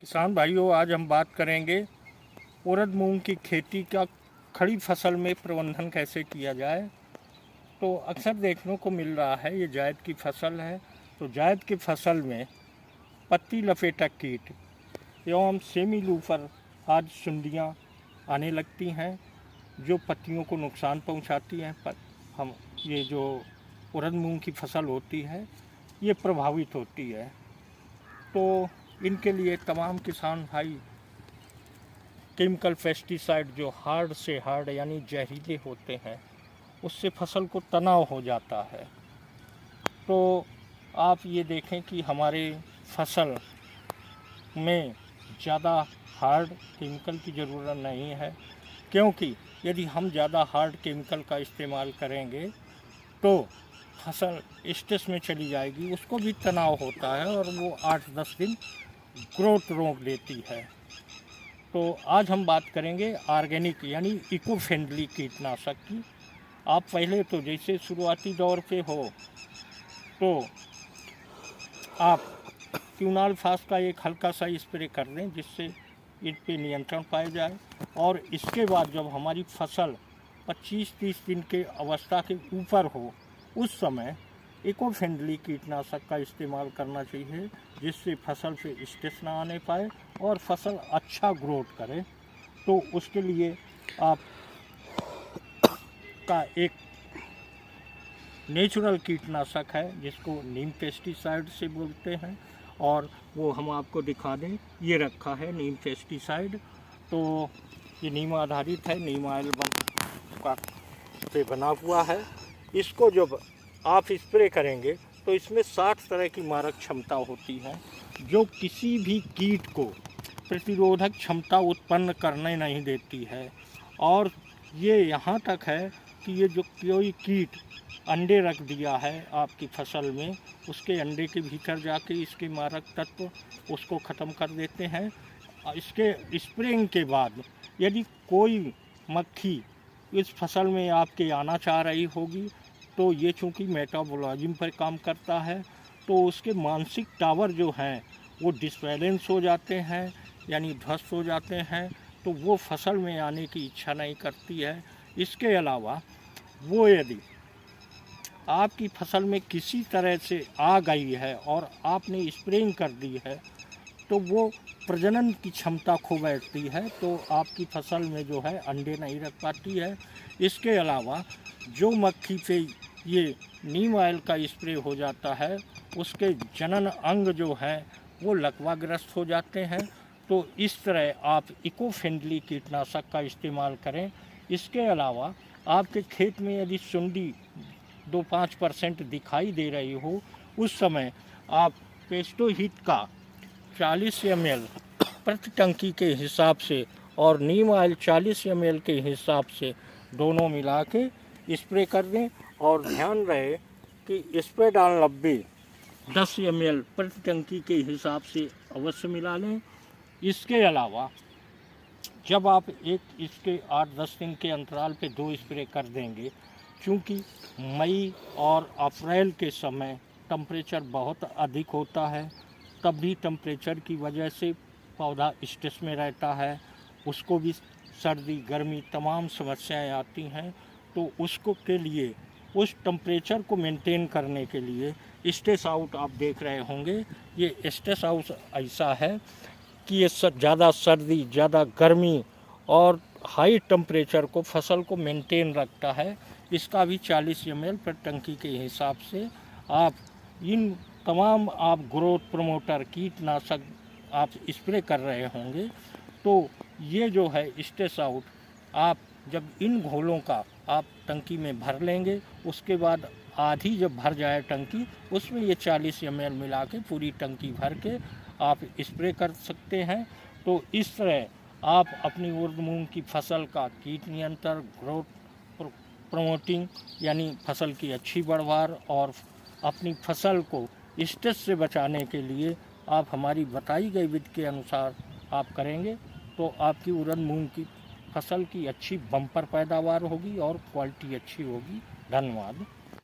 किसान भाइयों, आज हम बात करेंगे उड़द मूंग की खेती का खड़ी फसल में प्रबंधन कैसे किया जाए। तो अक्सर देखने को मिल रहा है, ये जायद की फसल है। तो जायद की फसल में पत्ती लपेटक कीट एवं सेमी लूफर आदि सुंडियाँ आने लगती हैं, जो पत्तियों को नुकसान पहुंचाती हैं। हम ये जो उड़द मूंग की फसल होती है, ये प्रभावित होती है। तो इनके लिए तमाम किसान भाई केमिकल पेस्टिसाइड जो हार्ड से हार्ड यानी जहरीले होते हैं, उससे फसल को तनाव हो जाता है। तो आप ये देखें कि हमारे फसल में ज़्यादा हार्ड केमिकल की ज़रूरत नहीं है, क्योंकि यदि हम ज़्यादा हार्ड केमिकल का इस्तेमाल करेंगे तो फसल स्ट्रेस में चली जाएगी, उसको भी तनाव होता है और वो 8-10 दिन ग्रोथ रोक देती है। तो आज हम बात करेंगे ऑर्गेनिक यानी इको फ्रेंडली कीटनाशक की। आप पहले तो जैसे शुरुआती दौर पे हो तो आप क्यूनाल फास का एक हल्का सा स्प्रे कर दें, जिससे इन पे नियंत्रण पाया जाए। और इसके बाद जब हमारी फसल 25-30 दिन के अवस्था के ऊपर हो, उस समय इको फ्रेंडली कीटनाशक का इस्तेमाल करना चाहिए, जिससे फसल पे स्ट्रेस ना आने पाए और फसल अच्छा ग्रोथ करे। तो उसके लिए आप का एक नेचुरल कीटनाशक है, जिसको नीम पेस्टिसाइड से बोलते हैं, और वो हम आपको दिखा दें, ये रखा है नीम पेस्टिसाइड। तो ये नीम आधारित है, नीम ऑयल का से बना हुआ है। इसको जब आप स्प्रे करेंगे तो इसमें 60 तरह की मारक क्षमता होती है, जो किसी भी कीट को प्रतिरोधक क्षमता उत्पन्न करने नहीं देती है। और ये यहाँ तक है कि ये जो कोई कीट अंडे रख दिया है आपकी फसल में, उसके अंडे के भीतर जाके इसके मारक तत्व उसको ख़त्म कर देते हैं। इसके स्प्रेइंग के बाद यदि कोई मक्खी इस फसल में आपके आना चाह रही होगी, तो ये चूँकि मेटाबॉलिज्म पर काम करता है, तो उसके मानसिक टावर जो हैं वो डिसबैलेंस हो जाते हैं, यानी ध्वस्त हो जाते हैं। तो वो फसल में आने की इच्छा नहीं करती है। इसके अलावा वो यदि आपकी फसल में किसी तरह से आ गई है और आपने स्प्रेइंग कर दी है, तो वो प्रजनन की क्षमता खो बैठती है, तो आपकी फसल में जो है अंडे नहीं रख पाती है। इसके अलावा जो मक्खी पे ये नीम ऑयल का स्प्रे हो जाता है, उसके जनन अंग जो हैं वो लकवाग्रस्त हो जाते हैं। तो इस तरह आप इको फ्रेंडली कीटनाशक का इस्तेमाल करें। इसके अलावा आपके खेत में यदि सुंडी 2-5% दिखाई दे रही हो, उस समय आप पेस्टोहिट का 40 ml प्रति टंकी के हिसाब से और नीम ऑयल 40 ml के हिसाब से दोनों मिला के स्प्रे कर दें। और ध्यान रहे कि स्प्रे डाल 10 ml प्रति टंकी के हिसाब से अवश्य मिला लें। इसके अलावा जब आप इसके 8-10 दिन के अंतराल पे 2 स्प्रे कर देंगे, क्योंकि मई और अप्रैल के समय टेम्परेचर बहुत अधिक होता है, तब भी टेम्परेचर की वजह से पौधा स्ट्रेस में रहता है, उसको भी सर्दी गर्मी तमाम समस्याएं आती हैं। तो उसको के लिए उस टेम्परेचर को मेंटेन करने के लिए स्ट्रेस आउट आप देख रहे होंगे। ये स्ट्रेस आउट ऐसा है कि ये ज़्यादा सर्दी, ज़्यादा गर्मी और हाई टेम्परेचर को फसल को मेंटेन रखता है। इसका भी 40 ml प्रति टंकी के हिसाब से आप इन तमाम आप ग्रोथ प्रमोटर कीटनाशक आप स्प्रे कर रहे होंगे। तो ये जो है स्ट्रेस आउट, आप जब इन घोलों का आप टंकी में भर लेंगे, उसके बाद आधी जब भर जाए टंकी, उसमें ये 40 ml मिला के पूरी टंकी भर के आप स्प्रे कर सकते हैं। तो इस तरह आप अपनी उड़द मूंग की फसल का कीट नियंत्रण, ग्रोथ प्रमोटिंग यानी फसल की अच्छी बढ़वार और अपनी फसल को स्ट्रेस से बचाने के लिए आप हमारी बताई गई विधि के अनुसार आप करेंगे, तो आपकी उड़द मूंग की फसल की अच्छी बम्पर पैदावार होगी और क्वालिटी अच्छी होगी। धन्यवाद।